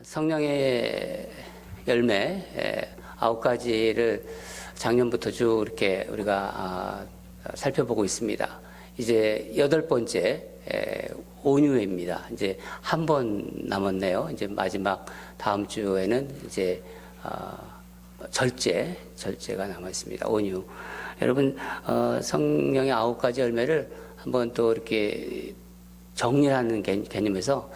성령의 열매 9가지를 작년부터 쭉 이렇게 우리가 살펴보고 있습니다. 이제 8번째 온유입니다. 이제 한 번 남았네요. 이제 마지막 다음 주에는 이제 절제가 남아 있습니다. 온유. 여러분 성령의 9가지 열매를 한번 또 이렇게 정리하는 개념에서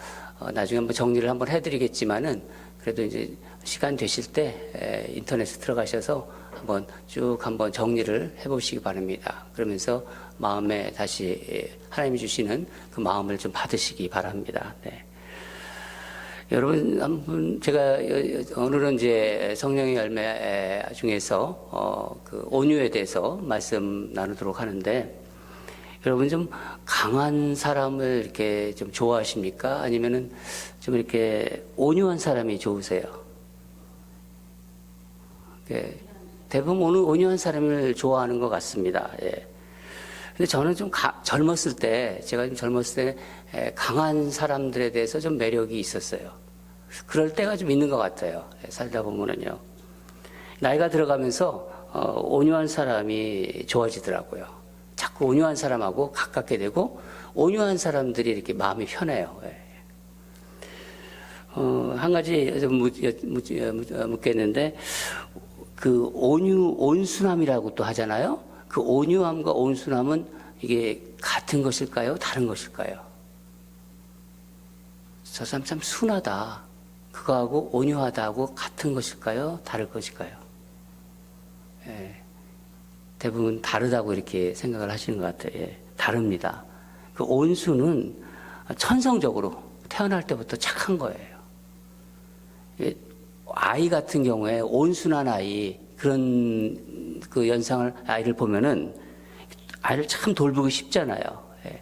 나중에 한번 정리를 한번 해드리겠지만은 그래도 이제 시간 되실 때 인터넷에 들어가셔서 한번 정리를 해보시기 바랍니다. 그러면서 마음에 다시 하나님이 주시는 그 마음을 좀 받으시기 바랍니다. 네. 여러분, 제가 오늘은 이제 성령의 열매 중에서 그 온유에 대해서 말씀 나누도록 하는데, 여러분 좀 강한 사람을 이렇게 좀 좋아하십니까? 아니면은 좀 이렇게 온유한 사람이 좋으세요? 대부분 온유한 사람을 좋아하는 것 같습니다. 예. 근데 저는 좀 젊었을 때, 제가 좀 젊었을 때 강한 사람들에 대해서 좀 매력이 있었어요. 그럴 때가 좀 있는 것 같아요. 살다 보면은요. 나이가 들어가면서 온유한 사람이 좋아지더라고요. 자꾸 온유한 사람하고 가깝게 되고 온유한 사람들이 이렇게 마음이 편해요. 한 가지 좀 묻겠는데, 그 온순함이라고 또 하잖아요. 그 온유함과 온순함은 이게 같은 것일까요? 다른 것일까요? 저 사람 참 순하다. 그거하고 온유하다고 같은 것일까요? 다를 것일까요? 예. 대부분 다르다고 이렇게 생각을 하시는 것 같아요. 예. 다릅니다. 그 온순은 천성적으로 태어날 때부터 착한 거예요. 예. 아이 같은 경우에 온순한 아이, 그런 그 아이를 보면은 아이를 참 돌보기 쉽잖아요. 예.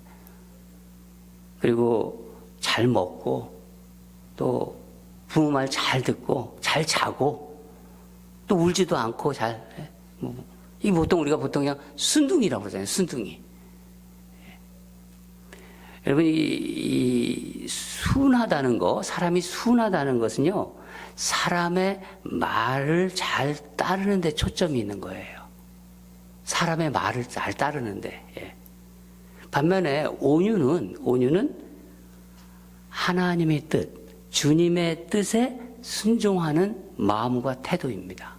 그리고 잘 먹고 또 부모 말 잘 듣고 잘 자고 또 울지도 않고 이 우리가 보통 그냥 순둥이라고 그러잖아요. 순둥이. 예. 여러분 이 순하다는 거, 사람이 순하다는 것은요, 사람의 말을 잘 따르는 데 초점이 있는 거예요. 사람의 말을 잘 따르는데. 예. 반면에 온유는 하나님의 뜻, 주님의 뜻에 순종하는 마음과 태도입니다.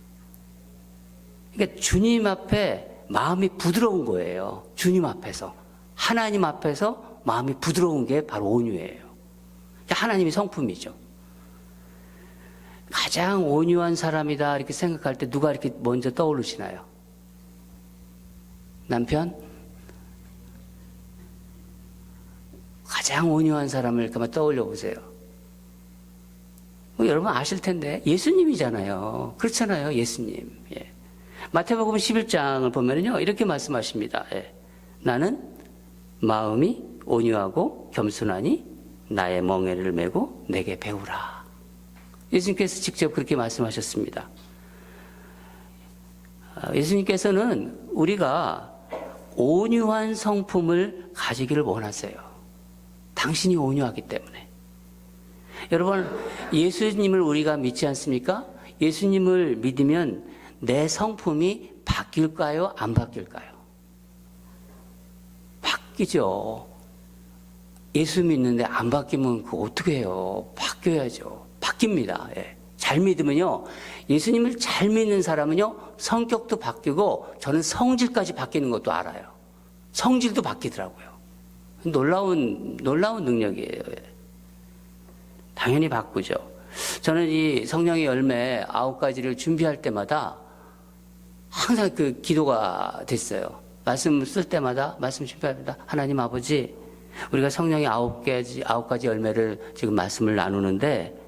그러니까 주님 앞에 마음이 부드러운 거예요. 주님 앞에서. 하나님 앞에서 마음이 부드러운 게 바로 온유예요. 하나님이 성품이죠. 가장 온유한 사람이다 이렇게 생각할 때 누가 이렇게 먼저 떠오르시나요? 남편? 가장 온유한 사람을 이렇게 떠올려 보세요. 여러분 아실 텐데 예수님이잖아요. 그렇잖아요. 예수님. 예. 마태복음 11장을 보면요 이렇게 말씀하십니다. 예. 나는 마음이 온유하고 겸손하니 나의 멍에를 메고 내게 배우라. 예수님께서 직접 그렇게 말씀하셨습니다. 예수님께서는 우리가 온유한 성품을 가지기를 원하세요. 당신이 온유하기 때문에. 여러분, 예수님을 우리가 믿지 않습니까? 예수님을 믿으면 내 성품이 바뀔까요? 안 바뀔까요? 바뀌죠. 예수 믿는데 안 바뀌면 그거 어떻게 해요? 바뀌어야죠. 바뀝니다. 예. 잘 믿으면요, 예수님을 잘 믿는 사람은요, 성격도 바뀌고 저는 성질까지 바뀌는 것도 알아요. 성질도 바뀌더라고요. 놀라운 능력이에요. 예. 당연히 바꾸죠. 저는 이 성령의 열매 9가지를 준비할 때마다 항상 그 기도가 됐어요. 말씀 쓸 때마다, 말씀 준비할 때마다 하나님 아버지, 우리가 성령의 9가지 열매를 지금 말씀을 나누는데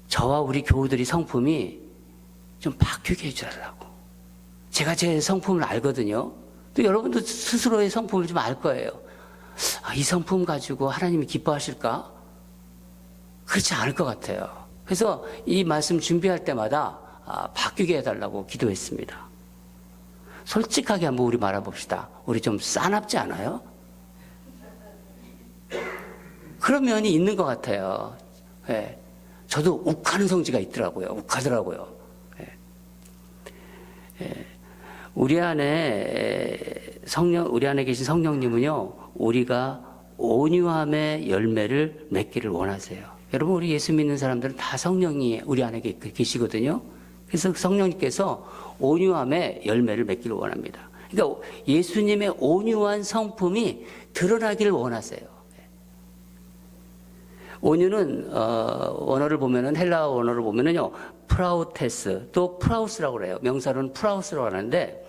저와 우리 교우들이 성품이 좀 바뀌게 해주라고. 제가 제 성품을 알거든요. 또 여러분도 스스로의 성품을 좀 알 거예요. 이 성품 가지고 하나님이 기뻐하실까? 그렇지 않을 것 같아요. 그래서 이 말씀 준비할 때마다 바뀌게 해달라고 기도했습니다. 솔직하게 한번 우리 말해봅시다. 우리 좀 싸납지 않아요? 그런 면이 있는 것 같아요. 네. 저도 욱하는 성지가 있더라고요. 욱하더라고요. 우리 안에 계신 성령님은요, 우리가 온유함의 열매를 맺기를 원하세요. 여러분, 우리 예수 믿는 사람들은 다 성령이 우리 안에 계시거든요. 그래서 성령님께서 온유함의 열매를 맺기를 원합니다. 그러니까 예수님의 온유한 성품이 드러나기를 원하세요. 온유는 원어를 보면은, 헬라어 원어를 보면은요, 프라우테스 또 프라우스라고 그래요. 명사로는 프라우스라고 하는데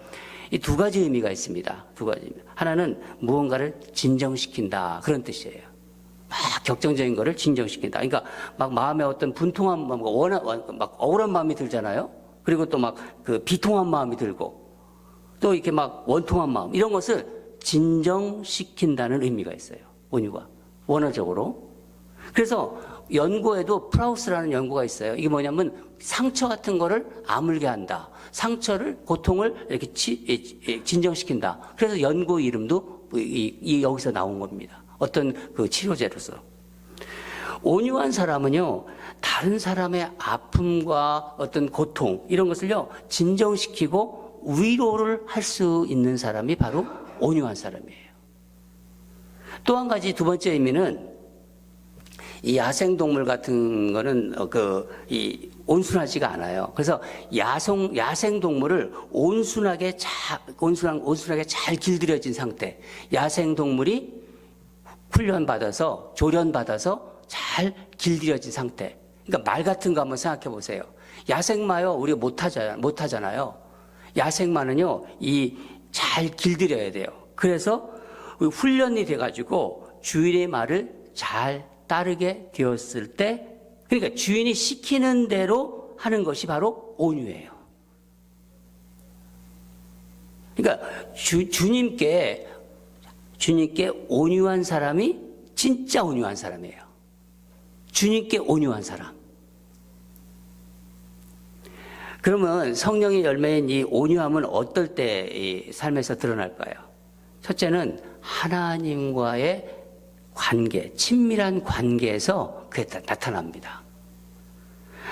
이 두 가지 의미가 있습니다. 두 가지. 하나는 무언가를 진정시킨다, 그런 뜻이에요. 막 격정적인 거를 진정시킨다. 그러니까 막 마음에 어떤 분통한 마음, 막 억울한 마음이 들잖아요. 그리고 또 막 그 비통한 마음이 들고 또 이렇게 막 원통한 마음, 이런 것을 진정시킨다는 의미가 있어요. 온유가 원어적으로. 그래서 연고에도 프라우스라는 연고가 있어요. 이게 뭐냐면 상처 같은 거를 아물게 한다. 상처를, 고통을 이렇게 진정시킨다. 그래서 연고 이름도 여기서 나온 겁니다. 어떤 그 치료제로서. 온유한 사람은요, 다른 사람의 아픔과 어떤 고통, 이런 것을요, 진정시키고 위로를 할 수 있는 사람이 바로 온유한 사람이에요. 또 한 가지, 두 번째 의미는, 이 야생동물 같은 거는 온순하지가 않아요. 그래서 야생동물을 온순하게 잘 길들여진 상태, 야생동물이 훈련받아서, 조련받아서 잘 길들여진 상태. 그러니까 말 같은 거 한번 생각해 보세요. 야생마요, 우리가 못하잖아요. 야생마는요, 잘 길들여야 돼요. 그래서 훈련이 돼가지고 주인의 말을 잘 따르게 되었을 때, 그러니까 주인이 시키는 대로 하는 것이 바로 온유예요. 그러니까 주님께 온유한 사람이 진짜 온유한 사람이에요. 주님께 온유한 사람. 그러면 성령의 열매인 이 온유함은 어떨 때 이 삶에서 드러날까요? 첫째는 하나님과의 관계, 친밀한 관계에서 그게 나타납니다.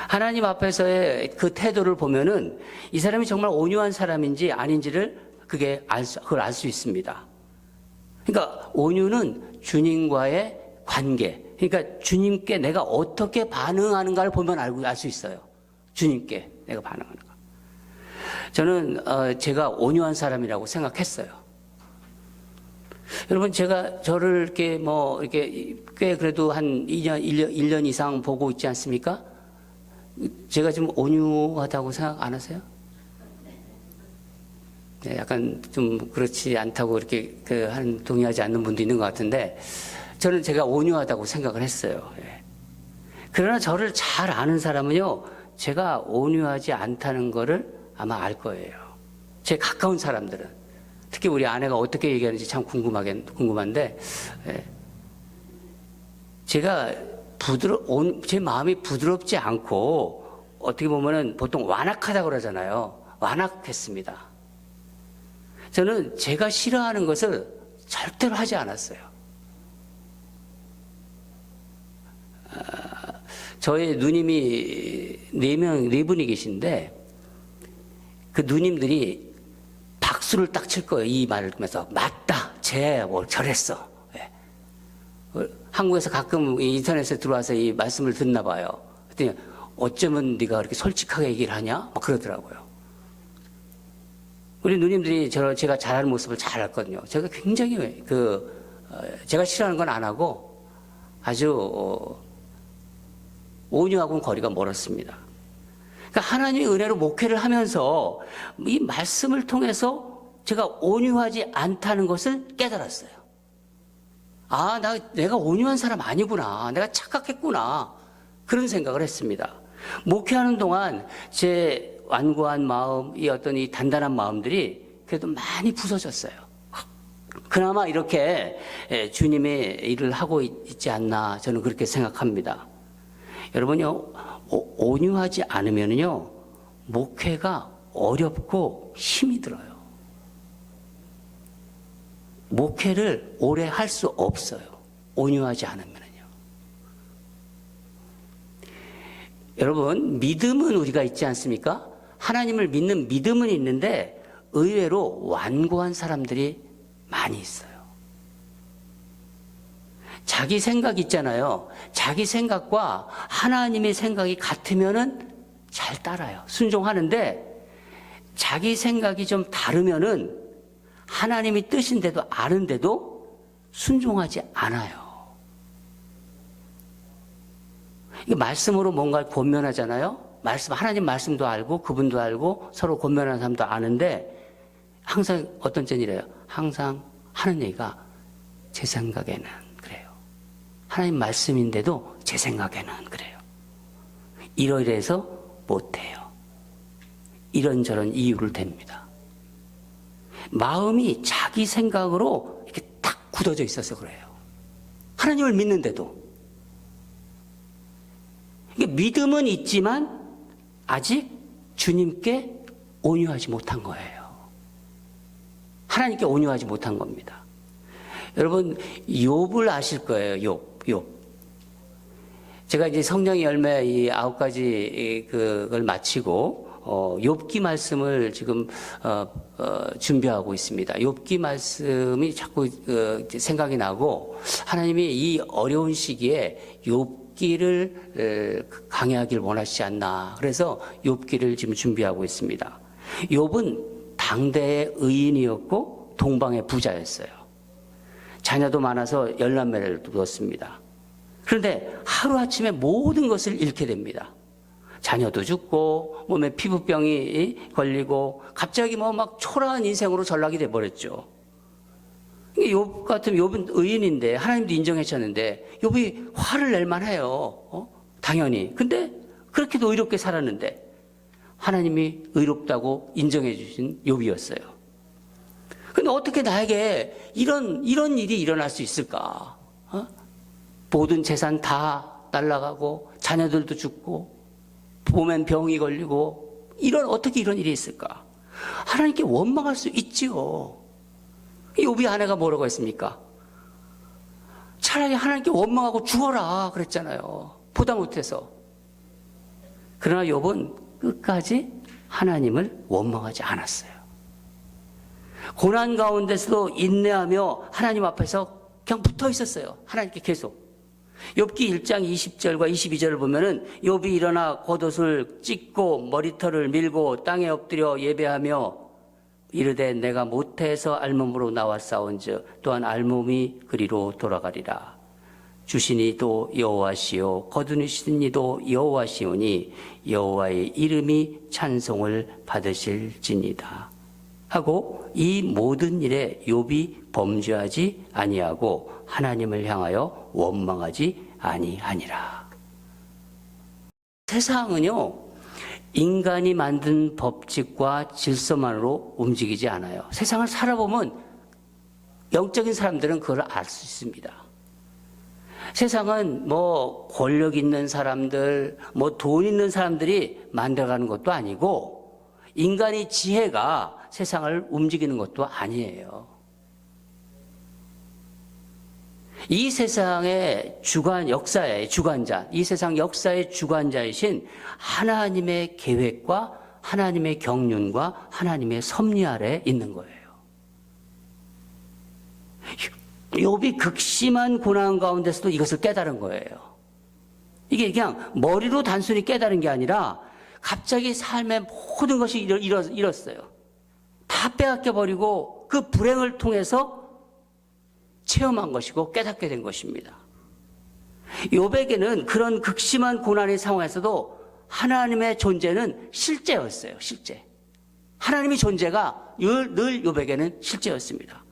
하나님 앞에서의 그 태도를 보면은 이 사람이 정말 온유한 사람인지 아닌지를 그걸 알 수 있습니다. 그러니까 온유는 주님과의 관계, 그러니까 주님께 내가 어떻게 반응하는가를 보면 알 수 있어요. 주님께 내가 반응하는 거. 저는 제가 온유한 사람이라고 생각했어요. 여러분, 제가 저를 이렇게 꽤 그래도 한 1년 이상 보고 있지 않습니까? 제가 좀 온유하다고 생각 안 하세요? 네, 약간 좀 그렇지 않다고 이렇게 동의하지 않는 분도 있는 것 같은데, 저는 제가 온유하다고 생각을 했어요. 예. 그러나 저를 잘 아는 사람은요, 제가 온유하지 않다는 거를 아마 알 거예요. 제 가까운 사람들은. 특히 우리 아내가 어떻게 얘기하는지 참 궁금한데, 예. 제가 제 마음이 부드럽지 않고, 어떻게 보면은 보통 완악하다고 그러잖아요. 완악했습니다. 저는 제가 싫어하는 것을 절대로 하지 않았어요. 저의 누님이 네 분이 계신데, 그 누님들이 박수를 딱 칠 거예요. 이 말을 듣면서. 맞다. 저랬어. 예. 한국에서 가끔 인터넷에 들어와서 이 말씀을 듣나 봐요. 그랬더니 어쩌면 네가 그렇게 솔직하게 얘기를 하냐? 막 그러더라고요. 우리 누님들이 제가 잘하는 모습을 잘 알거든요. 제가 굉장히 제가 싫어하는 건 안 하고 아주 온유하고는 거리가 멀었습니다. 그러니까 하나님의 은혜로 목회를 하면서 이 말씀을 통해서 제가 온유하지 않다는 것을 깨달았어요. 아, 내가 온유한 사람 아니구나. 내가 착각했구나. 그런 생각을 했습니다. 목회하는 동안 제 완고한 마음, 이 단단한 마음들이 그래도 많이 부서졌어요. 그나마 이렇게 주님의 일을 하고 있지 않나, 저는 그렇게 생각합니다. 여러분요, 온유하지 않으면요, 목회가 어렵고 힘이 들어요. 목회를 오래 할 수 없어요. 온유하지 않으면요. 여러분, 믿음은 우리가 있지 않습니까? 하나님을 믿는 믿음은 있는데 의외로 완고한 사람들이 많이 있어요. 자기 생각 있잖아요. 자기 생각과 하나님의 생각이 같으면은 잘 따라요. 순종하는데 자기 생각이 좀 다르면은 하나님이 뜻인데도 아는데도 순종하지 않아요. 이 말씀으로 뭔가 권면하잖아요. 하나님 말씀도 알고 그분도 알고 서로 권면하는 사람도 아는데 항상 어떤 전이래요. 항상 하는 얘기가 제 생각에는 그래요. 하나님 말씀인데도 제 생각에는 그래요. 이러이래서 못해요. 이런저런 이유를 댑니다. 마음이 자기 생각으로 이렇게 딱 굳어져 있어서 그래요. 하나님을 믿는데도. 믿음은 있지만 아직 주님께 온유하지 못한 거예요. 하나님께 온유하지 못한 겁니다. 여러분, 욥을 아실 거예요. 욥. 제가 이제 성령의 열매 이 9가지 그걸 마치고 욥기 말씀을 지금 준비하고 있습니다. 욥기 말씀이 자꾸 생각이 나고 하나님이 이 어려운 시기에 욥기를 강의하길 원하시지 않나. 그래서 욥기를 지금 준비하고 있습니다. 욥은 당대의 의인이었고 동방의 부자였어요. 자녀도 많아서 10남매를 두었습니다. 그런데 하루아침에 모든 것을 잃게 됩니다. 자녀도 죽고 몸에 피부병이 걸리고 갑자기 막 초라한 인생으로 전락이 돼버렸죠. 욥 같으면 욥은 의인인데 하나님도 인정하셨는데 욥이 화를 낼 만해요. 당연히. 근데 그렇게도 의롭게 살았는데 하나님이 의롭다고 인정해 주신 욥이었어요. 근데 어떻게 나에게 이런 일이 일어날 수 있을까? 모든 재산 다 날아가고 자녀들도 죽고 몸엔 병이 걸리고 어떻게 이런 일이 있을까? 하나님께 원망할 수 있지요. 욥이 아내가 뭐라고 했습니까? 차라리 하나님께 원망하고 죽어라 그랬잖아요. 보다 못해서. 그러나 욥은 끝까지 하나님을 원망하지 않았어요. 고난 가운데서도 인내하며 하나님 앞에서 그냥 붙어 있었어요. 하나님께 계속. 욥기 1장 20절과 22절을 보면은 욥이 일어나 겉옷을 찢고 머리털을 밀고 땅에 엎드려 예배하며 이르되 내가 모태에서 알몸으로 나와 싸운즉 또한 알몸이 그리로 돌아가리라. 주신 이도 여호와시요 거두시는 이도 여호와시오니 여호와의 이름이 찬송을 받으실지니다. 하고 이 모든 일에 욥이 범죄하지 아니하고 하나님을 향하여 원망하지 아니하니라. 세상은요, 인간이 만든 법칙과 질서만으로 움직이지 않아요. 세상을 살아보면 영적인 사람들은 그걸 알 수 있습니다. 세상은 권력 있는 사람들, 돈 있는 사람들이 만들어가는 것도 아니고 인간의 지혜가 세상을 움직이는 것도 아니에요. 이 세상의 역사의 주관자, 이 세상 역사의 주관자이신 하나님의 계획과 하나님의 경륜과 하나님의 섭리 아래 있는 거예요. 욥이 극심한 고난 가운데서도 이것을 깨달은 거예요. 이게 그냥 머리로 단순히 깨달은 게 아니라 갑자기 삶의 모든 것이 잃었어요. 다 빼앗겨버리고 그 불행을 통해서 체험한 것이고 깨닫게 된 것입니다. 욥에게는 그런 극심한 고난의 상황에서도 하나님의 존재는 실제였어요. 실제. 하나님의 존재가 늘 욥에게는 실제였습니다.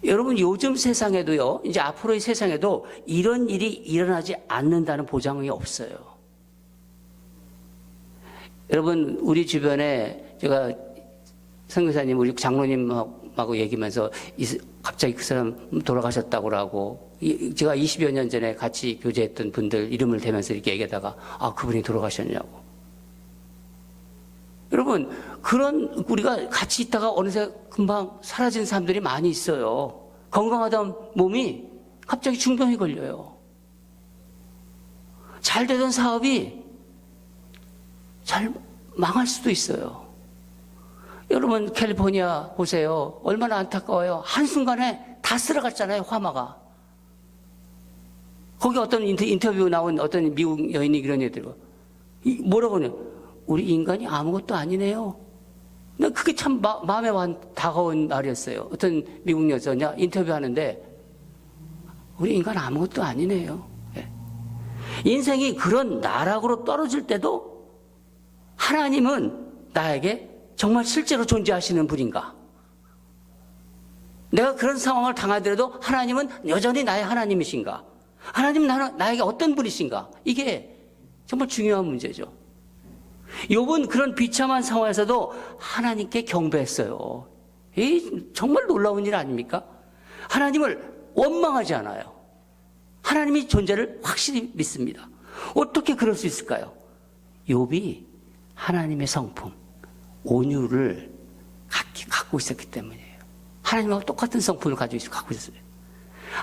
여러분, 요즘 세상에도요, 이제 앞으로의 세상에도 이런 일이 일어나지 않는다는 보장이 없어요. 여러분, 우리 주변에 제가 선교사님, 우리 장로님하고 얘기하면서 갑자기 그 사람 돌아가셨다고 하고, 제가 20여 년 전에 같이 교제했던 분들 이름을 대면서 이렇게 얘기하다가, 그분이 돌아가셨냐고. 여러분, 우리가 같이 있다가 어느새 금방 사라진 사람들이 많이 있어요. 건강하던 몸이 갑자기 중병이 걸려요. 잘 되던 사업이 잘 망할 수도 있어요. 여러분 캘리포니아 보세요. 얼마나 안타까워요. 한순간에 다 쓸어갔잖아요, 화마가. 거기 어떤 인터뷰 나온 어떤 미국 여인이 그런 얘기들고 뭐라고 하냐. 우리 인간이 아무것도 아니네요. 나 그게 참 마음에 다가온 말이었어요. 어떤 미국 여자냐 인터뷰하는데 우리 인간 아무것도 아니네요. 예. 인생이 그런 나락으로 떨어질 때도 하나님은 나에게 정말 실제로 존재하시는 분인가? 내가 그런 상황을 당하더라도 하나님은 여전히 나의 하나님이신가? 하나님은 나에게 어떤 분이신가? 이게 정말 중요한 문제죠. 욥은 그런 비참한 상황에서도 하나님께 경배했어요. 이 정말 놀라운 일 아닙니까? 하나님을 원망하지 않아요. 하나님의 존재를 확실히 믿습니다. 어떻게 그럴 수 있을까요? 욥이 하나님의 성품, 온유를 갖고 있었기 때문이에요. 하나님하고 똑같은 성품을 갖고 있었어요.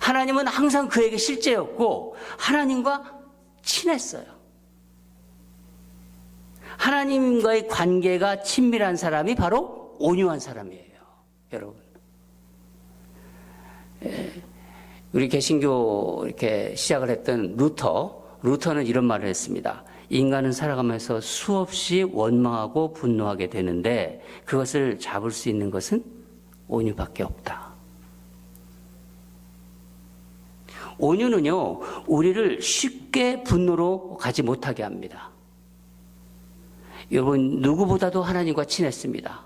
하나님은 항상 그에게 실제였고 하나님과 친했어요. 하나님과의 관계가 친밀한 사람이 바로 온유한 사람이에요. 여러분. 우리 개신교 이렇게 시작을 했던 루터는 이런 말을 했습니다. 인간은 살아가면서 수없이 원망하고 분노하게 되는데 그것을 잡을 수 있는 것은 온유밖에 없다. 온유는요, 우리를 쉽게 분노로 가지 못하게 합니다. 여러분, 누구보다도 하나님과 친했습니다.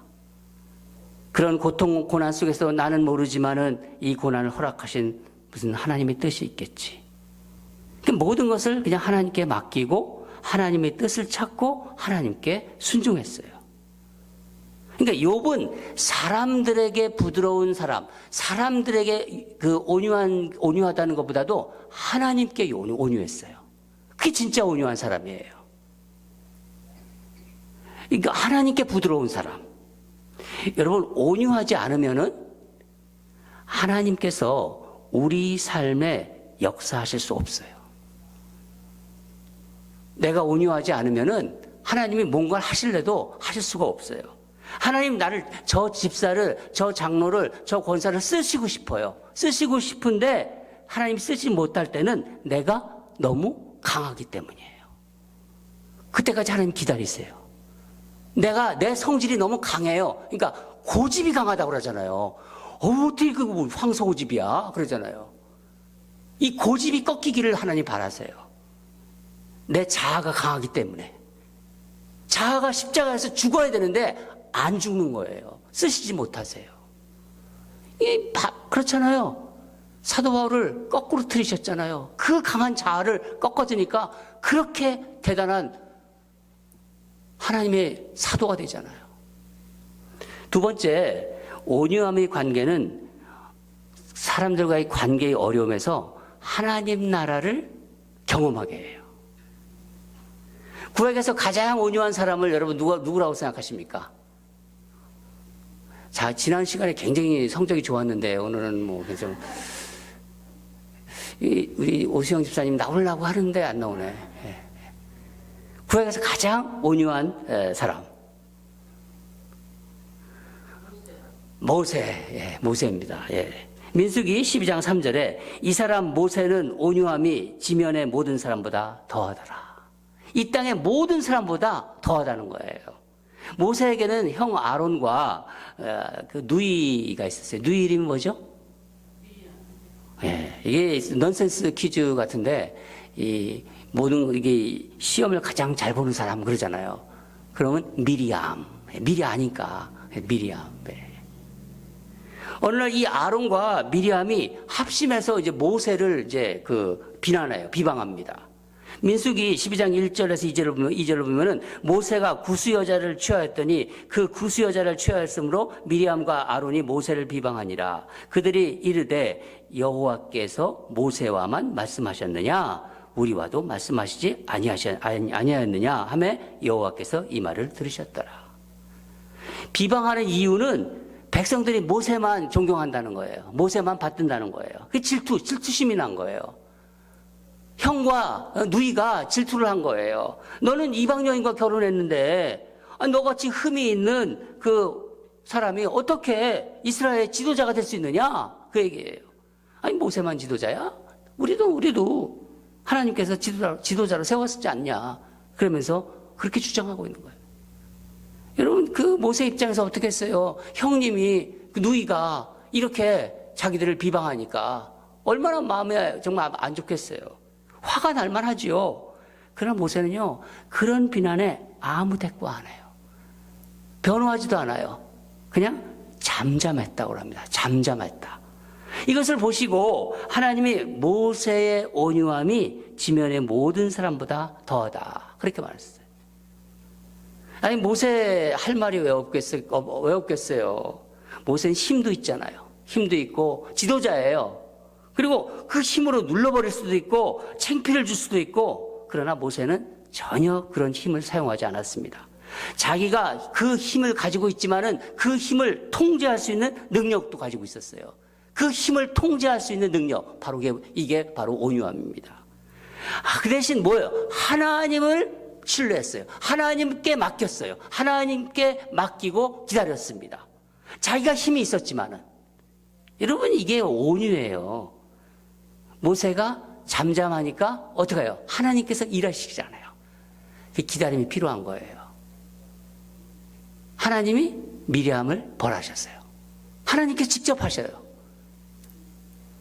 그런 고통, 고난 속에서 나는 모르지만은 이 고난을 허락하신 무슨 하나님의 뜻이 있겠지. 모든 것을 그냥 하나님께 맡기고 하나님의 뜻을 찾고 하나님께 순종했어요. 그러니까 욥은 사람들에게 부드러운 사람, 사람들에게 그 온유하다는 것보다도 하나님께 온유했어요. 그게 진짜 온유한 사람이에요. 그러니까 하나님께 부드러운 사람. 여러분, 온유하지 않으면은 하나님께서 우리 삶에 역사하실 수 없어요. 내가 온유하지 않으면은 하나님이 뭔가를 하실래도 하실 수가 없어요. 하나님 나를, 저 집사를, 저 장로를, 저 권사를 쓰시고 싶어요. 쓰시고 싶은데 하나님 쓰지 못할 때는 내가 너무 강하기 때문이에요. 그때까지 하나님 기다리세요. 내 성질이 너무 강해요. 그러니까 고집이 강하다고 그러잖아요. 어떻게 그 황소고집이야? 그러잖아요. 이 고집이 꺾이기를 하나님 바라세요. 내 자아가 강하기 때문에. 자아가 십자가에서 죽어야 되는데 안 죽는 거예요. 쓰시지 못하세요. 그렇잖아요. 사도 바울을 거꾸로 틀으셨잖아요. 그 강한 자아를 꺾어주니까 그렇게 대단한 하나님의 사도가 되잖아요. 두 번째, 온유함의 관계는 사람들과의 관계의 어려움에서 하나님 나라를 경험하게 해요. 구약에서 가장 온유한 사람을 여러분 누구라고 생각하십니까? 자, 지난 시간에 굉장히 성적이 좋았는데 오늘은 뭐 좀 우리 오수영 집사님 나오려고 하는데 안 나오네. 예. 구약에서 가장 온유한 사람. 모세입니다. 예. 민수기 12장 3절에 이 사람 모세는 온유함이 지면의 모든 사람보다 더하더라. 이 땅의 모든 사람보다 더하다는 거예요. 모세에게는 형 아론과 그 누이가 있었어요. 누이 이름이 뭐죠? 예, 이게 넌센스 퀴즈 같은데 이게 시험을 가장 잘 보는 사람 그러잖아요. 그러면 미리 아니까 미리암. 네. 어느 날 이 아론과 미리암이 합심해서 이제 모세를 이제 비방합니다. 민수기 12장 1절에서 2절을 보면은 모세가 구수 여자를 취하였더니 그 구수 여자를 취하였으므로 미리암과 아론이 모세를 비방하니라. 그들이 이르되 여호와께서 모세와만 말씀하셨느냐 우리와도 말씀하시지 아니하였느냐 하며 여호와께서 이 말을 들으셨더라. 비방하는 이유는 백성들이 모세만 존경한다는 거예요. 모세만 받든다는 거예요. 그 질투심이 난 거예요. 형과 누이가 질투를 한 거예요. 너는 이방 여인과 결혼했는데 너같이 흠이 있는 그 사람이 어떻게 이스라엘의 지도자가 될 수 있느냐? 그 얘기예요. 아니 모세만 지도자야? 우리도 하나님께서 지도자로 세웠지 않냐? 그러면서 그렇게 주장하고 있는 거예요. 여러분 그 모세 입장에서 어떻게 했어요? 형님이 그 누이가 이렇게 자기들을 비방하니까 얼마나 마음에 정말 안 좋겠어요. 화가 날 만하지요. 그러나 모세는요 그런 비난에 아무 대꾸 안 해요. 변호하지도 않아요. 그냥 잠잠했다고 합니다. 잠잠했다. 이것을 보시고 하나님이 모세의 온유함이 지면의 모든 사람보다 더하다. 그렇게 말했어요. 아니 모세 할 말이 왜 없겠어요? 모세는 힘도 있잖아요. 힘도 있고 지도자예요. 그리고 그 힘으로 눌러버릴 수도 있고 창피를 줄 수도 있고, 그러나 모세는 전혀 그런 힘을 사용하지 않았습니다. 자기가 그 힘을 가지고 있지만은 그 힘을 통제할 수 있는 능력도 가지고 있었어요. 그 힘을 통제할 수 있는 능력, 바로 이게 바로 온유함입니다. 그 대신 뭐예요? 하나님을 신뢰했어요. 하나님께 맡겼어요. 하나님께 맡기고 기다렸습니다. 자기가 힘이 있었지만은. 여러분 이게 온유예요. 모세가 잠잠하니까 어떻게 해요? 하나님께서 일하시잖아요. 기다림이 필요한 거예요. 하나님이 미리암을 벌하셨어요. 하나님께서 직접 하셔요.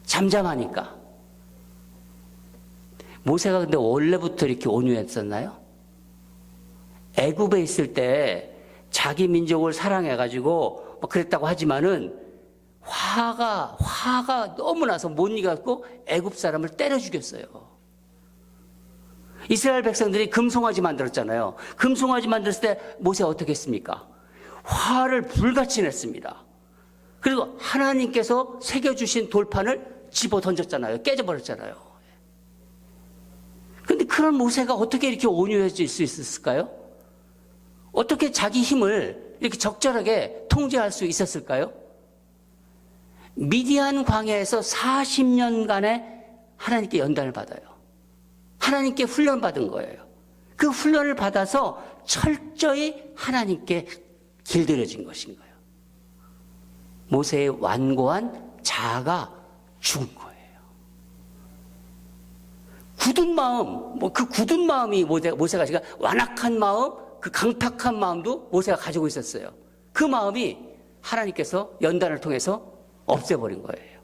잠잠하니까. 모세가 근데 원래부터 이렇게 온유했었나요? 애굽에 있을 때 자기 민족을 사랑해가지고 그랬다고 하지만은 화가 너무 나서 못 이겨갖고 애굽 사람을 때려 죽였어요. 이스라엘 백성들이 금송아지 만들었잖아요. 금송아지 만들었을 때 모세가 어떻게 했습니까? 화를 불같이 냈습니다. 그리고 하나님께서 새겨주신 돌판을 집어 던졌잖아요. 깨져버렸잖아요. 그런데 그런 모세가 어떻게 이렇게 온유해질 수 있었을까요? 어떻게 자기 힘을 이렇게 적절하게 통제할 수 있었을까요? 미디안 광야에서 40년간의 하나님께 연단을 받아요. 하나님께 훈련받은 거예요. 그 훈련을 받아서 철저히 하나님께 길들여진 것인 거예요. 모세의 완고한 자아가 죽은 거예요. 굳은 마음, 그 굳은 마음이 모세가 지금 완악한 마음, 그 강팍한 마음도 모세가 가지고 있었어요. 그 마음이 하나님께서 연단을 통해서 없애버린 거예요.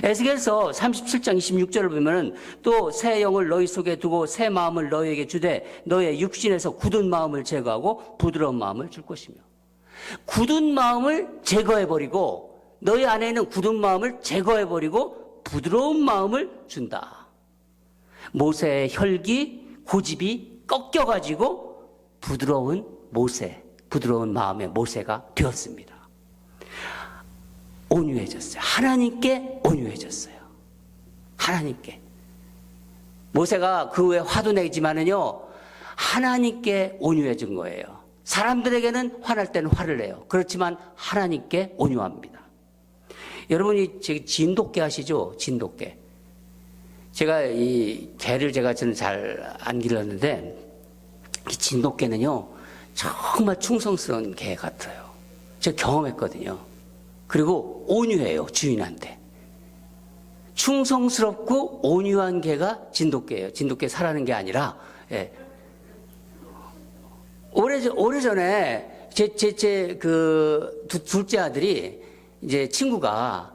에스겔서 37장 26절을 보면은 또 새 영을 너희 속에 두고 새 마음을 너희에게 주되 너의 육신에서 굳은 마음을 제거하고 부드러운 마음을 줄 것이며, 굳은 마음을 제거해버리고 너희 안에 있는 굳은 마음을 제거해버리고 부드러운 마음을 준다. 모세의 혈기 고집이 꺾여가지고 부드러운 마음의 모세가 되었습니다. 온유해졌어요. 하나님께 온유해졌어요. 하나님께. 모세가 그 후에 화도 내지만은요, 하나님께 온유해진 거예요. 사람들에게는 화날 때는 화를 내요. 그렇지만 하나님께 온유합니다. 여러분이 진돗개 아시죠? 진돗개. 제가 이 개를 저는 잘 안 길렀는데, 이 진돗개는요, 정말 충성스러운 개 같아요. 제가 경험했거든요. 그리고 온유해요, 주인한테. 충성스럽고 온유한 개가 진돗개예요. 진돗개 사라는 게 아니라, 예. 오래전에 그 둘째 아들이 이제 친구가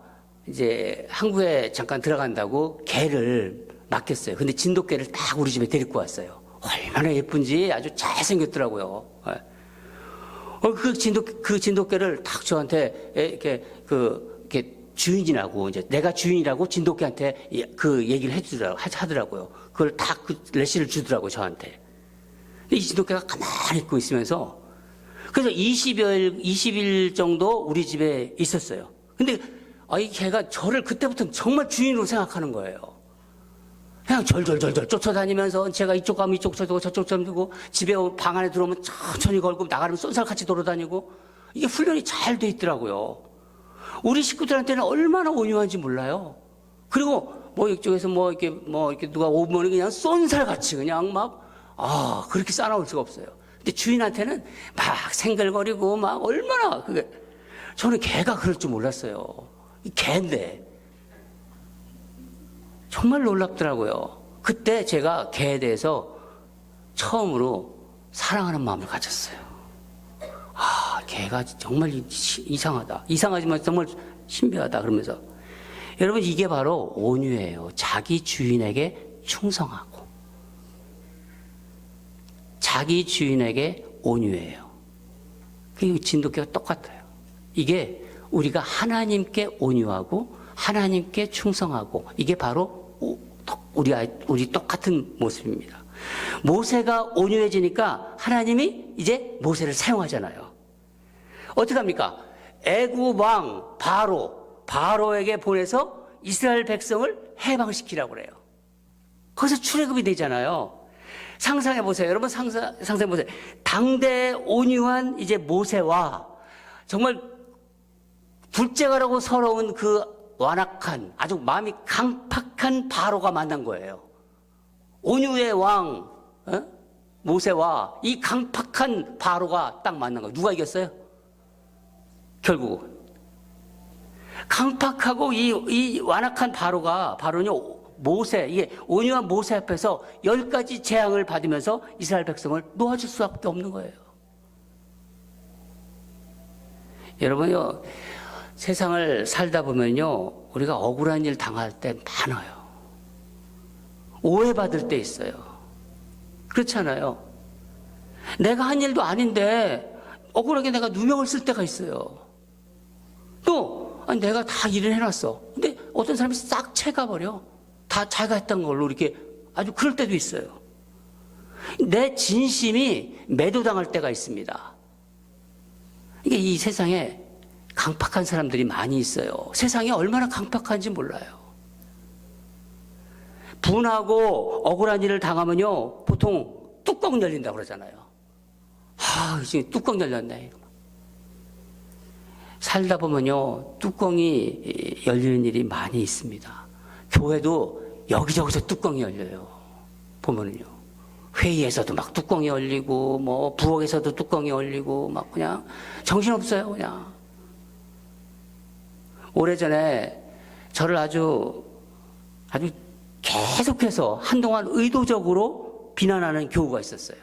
이제 한국에 잠깐 들어간다고 개를 맡겼어요. 근데 진돗개를 딱 우리 집에 데리고 왔어요. 얼마나 예쁜지 아주 잘생겼더라고요. 그 진돗개를 딱 저한테 이렇게 주인이라고, 이제 내가 주인이라고 진돗개한테 그 얘기를 하더라고요. 그걸 딱 그 레시를 주더라고요, 저한테. 근데 이 진돗개가 가만히 있고 있으면서, 그래서 20일 정도 우리 집에 있었어요. 근데 이 개가 저를 그때부터 정말 주인으로 생각하는 거예요. 그냥 절절절절 쫓아다니면서 제가 이쪽 가면 이쪽 저쪽 저쪽 집에 방 안에 들어오면 천천히 걸고 나가면 쏜살같이 돌아다니고, 이게 훈련이 잘 돼 있더라고요. 우리 식구들한테는 얼마나 온유한지 몰라요. 그리고 뭐 이쪽에서 뭐 이렇게 누가 오면 그냥 쏜살같이 그냥 그렇게 싸나올 수가 없어요. 근데 주인한테는 막 생글거리고 막 얼마나 그게, 저는 개가 그럴 줄 몰랐어요. 개인데. 정말 놀랍더라고요. 그때 제가 개에 대해서 처음으로 사랑하는 마음을 가졌어요. 개가 정말 이상하다. 이상하지만 정말 신비하다. 그러면서. 여러분, 이게 바로 온유예요. 자기 주인에게 충성하고. 자기 주인에게 온유예요. 그리고 진돗개가 똑같아요. 이게 우리가 하나님께 온유하고 하나님께 충성하고, 이게 바로 우리 똑같은 모습입니다. 모세가 온유해지니까 하나님이 이제 모세를 사용하잖아요. 어떻게 합니까? 애굽 왕 바로에게 보내서 이스라엘 백성을 해방시키라고 그래요. 거기서 출애굽이 되잖아요. 상상해 보세요. 여러분, 상상해 보세요. 당대 온유한 이제 모세와 정말 둘째가라고 서러운 그 완악한, 아주 마음이 강팍한 바로가 만난 거예요. 온유의 왕 모세와 이 강팍한 바로가 딱 만난 거예요. 누가 이겼어요? 결국은 강팍하고 이 완악한 바로는요, 이게 온유한 모세 앞에서 10가지 재앙을 받으면서 이스라엘 백성을 놓아줄 수밖에 없는 거예요. 여러분요, 세상을 살다 보면요, 우리가 억울한 일 당할 때 많아요. 오해받을 때 있어요. 그렇잖아요. 내가 한 일도 아닌데 억울하게 내가 누명을 쓸 때가 있어요. 또 내가 다 일을 해놨어. 근데 어떤 사람이 싹 채가버려. 다 자기가 했던 걸로 이렇게 아주 그럴 때도 있어요. 내 진심이 매도당할 때가 있습니다. 이게 이 세상에 강팍한 사람들이 많이 있어요. 세상이 얼마나 강팍한지 몰라요. 분하고 억울한 일을 당하면요, 보통 뚜껑 열린다고 그러잖아요. 지금 뚜껑 열렸네. 살다 보면요, 뚜껑이 열리는 일이 많이 있습니다. 교회도 여기저기서 뚜껑이 열려요. 보면은요, 회의에서도 막 뚜껑이 열리고, 뭐 부엌에서도 뚜껑이 열리고, 막 그냥 정신없어요, 그냥. 오래전에 저를 아주 계속해서 한동안 의도적으로 비난하는 교우가 있었어요.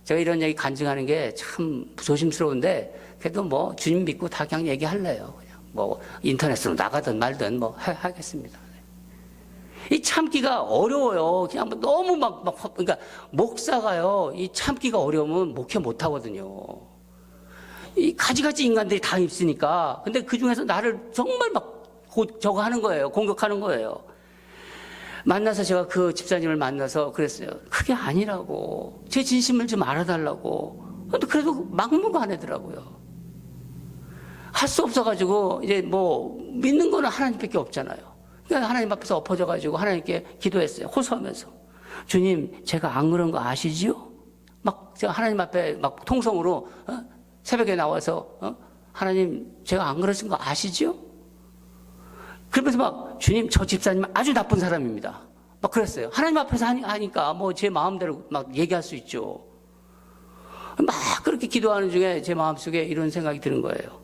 제가 이런 얘기 간증하는 게 참 조심스러운데, 그래도 뭐 주님 믿고 다 그냥 얘기할래요. 그냥 뭐 인터넷으로 나가든 말든 뭐 하겠습니다. 이 참기가 어려워요. 그냥 뭐 너무 그러니까 목사가요, 이 참기가 어려우면 목회 못 하거든요. 이 가지가지 인간들이 다 있으니까. 근데 그 중에서 나를 정말 저거 하는 거예요. 공격하는 거예요. 만나서 제가 그 집사님을 만나서 그랬어요. 그게 아니라고. 제 진심을 좀 알아달라고. 근데 그래도 막무가내더라고요. 할 수 없어가지고, 이제 뭐, 믿는 거는 하나님밖에 없잖아요. 그러니까 하나님 앞에서 엎어져가지고 하나님께 기도했어요. 호소하면서. 주님, 제가 안 그런 거 아시지요? 제가 하나님 앞에 통성으로, 새벽에 나와서, 하나님, 제가 안 그러신 거 아시지요? 그러면서 주님, 저 집사님은 아주 나쁜 사람입니다. 그랬어요. 하나님 앞에서 하니까 뭐 제 마음대로 얘기할 수 있죠. 그렇게 기도하는 중에 제 마음속에 이런 생각이 드는 거예요.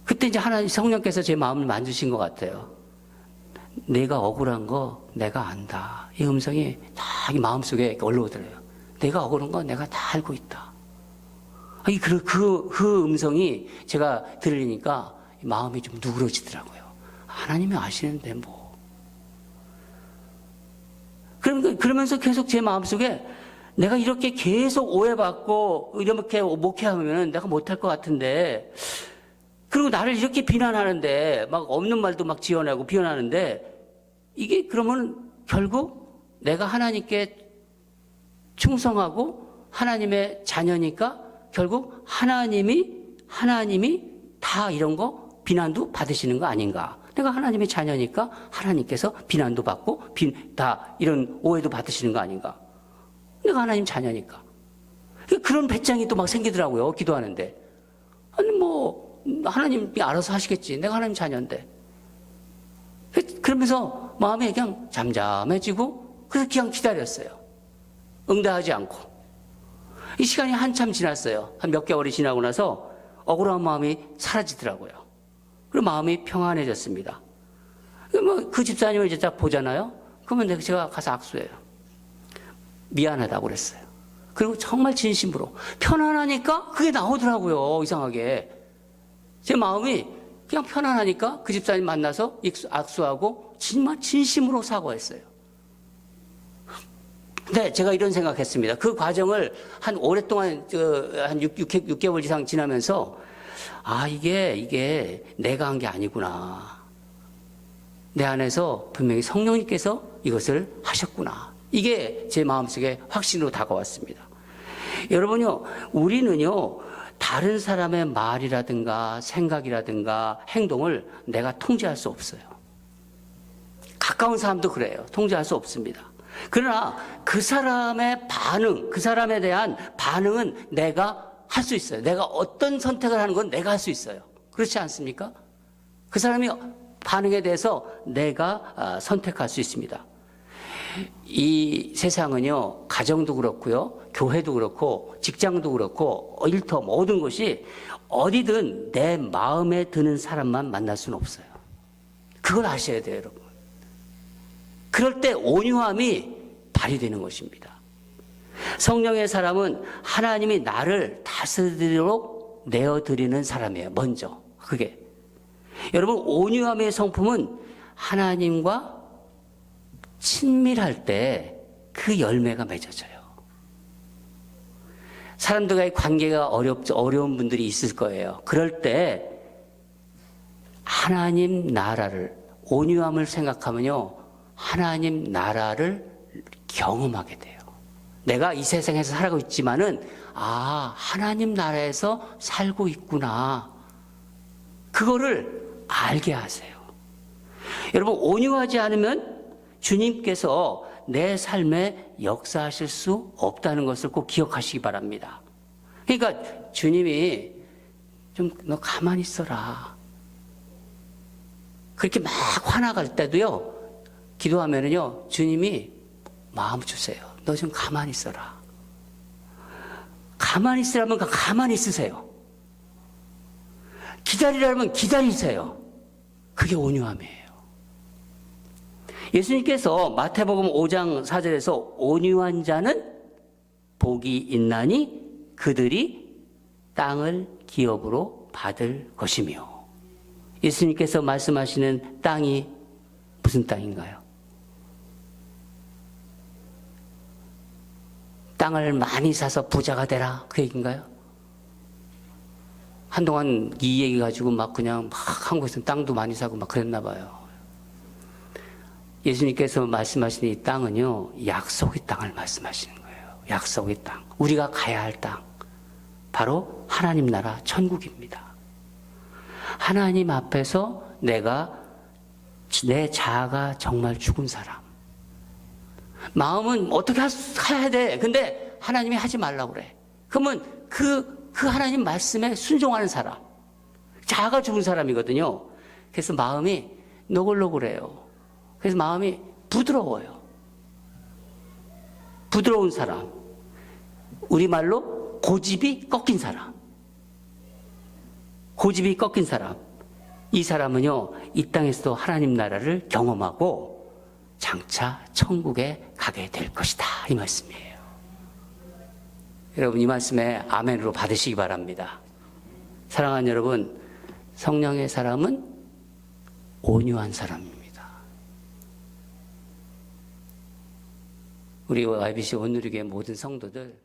그때 이제 하나님 성령께서 제 마음을 만지신 것 같아요. 내가 억울한 거 내가 안다. 이 음성이 다 마음속에 올라오더래요. 내가 억울한 거 내가 다 알고 있다. 그 음성이 제가 들으니까 마음이 좀 누그러지더라고요. 하나님이 아시는데 뭐. 그러면서 계속 제 마음속에 내가 이렇게 계속 오해받고 이렇게 목회하면 내가 못할 것 같은데, 그리고 나를 이렇게 비난하는데, 없는 말도 지어내고 비난하는데, 이게 그러면 결국 내가 하나님께 충성하고 하나님의 자녀니까 결국 하나님이 다 이런 거 비난도 받으시는 거 아닌가. 내가 하나님의 자녀니까 하나님께서 비난도 받고 다 이런 오해도 받으시는 거 아닌가. 내가 하나님 자녀니까. 그런 배짱이 또 생기더라고요. 기도하는데. 아니 하나님이 알아서 하시겠지. 내가 하나님 자녀인데. 그러면서 마음이 그냥 잠잠해지고 그래서 그냥 기다렸어요. 응답하지 않고. 이 시간이 한참 지났어요. 한 몇 개월이 지나고 나서 억울한 마음이 사라지더라고요. 그리고 마음이 평안해졌습니다. 그 집사님을 이제 딱 보잖아요. 그러면 제가 가서 악수해요. 미안하다고 그랬어요. 그리고 정말 진심으로 편안하니까 그게 나오더라고요. 이상하게 제 마음이 그냥 편안하니까 그 집사님 만나서 악수하고 정말 진심으로 사과했어요. 근데 제가 이런 생각했습니다. 그 과정을 한 오랫동안 한 6개월 이상 지나면서 이게 내가 한 게 아니구나. 내 안에서 분명히 성령님께서 이것을 하셨구나. 이게 제 마음속에 확신으로 다가왔습니다. 여러분요, 우리는요, 다른 사람의 말이라든가 생각이라든가 행동을 내가 통제할 수 없어요. 가까운 사람도 그래요. 통제할 수 없습니다. 그러나 그 사람의 반응, 그 사람에 대한 반응은 내가 할 수 있어요. 내가 어떤 선택을 하는 건 내가 할 수 있어요. 그렇지 않습니까? 그 사람이 반응에 대해서 내가 선택할 수 있습니다. 이 세상은요, 가정도 그렇고요, 교회도 그렇고, 직장도 그렇고, 일터 모든 것이 어디든 내 마음에 드는 사람만 만날 수는 없어요. 그걸 아셔야 돼요, 여러분. 그럴 때 온유함이 발휘되는 것입니다. 성령의 사람은 하나님이 나를 다스리도록 내어드리는 사람이에요, 먼저. 그게. 여러분, 온유함의 성품은 하나님과 친밀할 때 그 열매가 맺어져요. 사람들과의 관계가 어려운 분들이 있을 거예요. 그럴 때 하나님 나라를, 온유함을 생각하면요, 하나님 나라를 경험하게 돼요. 내가 이 세상에서 살고 있지만은, 하나님 나라에서 살고 있구나. 그거를 알게 하세요. 여러분, 온유하지 않으면 주님께서 내 삶에 역사하실 수 없다는 것을 꼭 기억하시기 바랍니다. 그러니까 주님이 좀 너 가만히 있어라. 그렇게 막 화나갈 때도요, 기도하면은요, 주님이 마음 주세요. 너 좀 가만히 있어라. 가만히 있으라면 가만히 있으세요. 기다리라면 기다리세요. 그게 온유함이에요. 예수님께서 마태복음 5장 4절에서 온유한 자는 복이 있나니 그들이 땅을 기업으로 받을 것이며, 예수님께서 말씀하시는 땅이 무슨 땅인가요? 땅을 많이 사서 부자가 되라, 그 얘기인가요? 한동안 이 얘기 가지고 막 그냥 막 한국에서는 땅도 많이 사고 막 그랬나 봐요. 예수님께서 말씀하시는 이 땅은요, 약속의 땅을 말씀하시는 거예요. 약속의 땅. 우리가 가야 할 땅. 바로 하나님 나라 천국입니다. 하나님 앞에서 내가 내 자아가 정말 죽은 사람. 마음은 어떻게 해야 돼. 근데 하나님이 하지 말라고 그래. 그러면 그 하나님 말씀에 순종하는 사람. 자아가 죽은 사람이거든요. 그래서 마음이 노골노골해요. 그래서 마음이 부드러워요. 부드러운 사람. 우리말로 고집이 꺾인 사람. 고집이 꺾인 사람. 이 사람은요, 이 땅에서도 하나님 나라를 경험하고 장차 천국에 가게 될 것이다. 이 말씀이에요. 여러분, 이 말씀에 아멘으로 받으시기 바랍니다. 사랑하는 여러분, 성령의 사람은 온유한 사람입니다. 우리 YBC 온누리교회 모든 성도들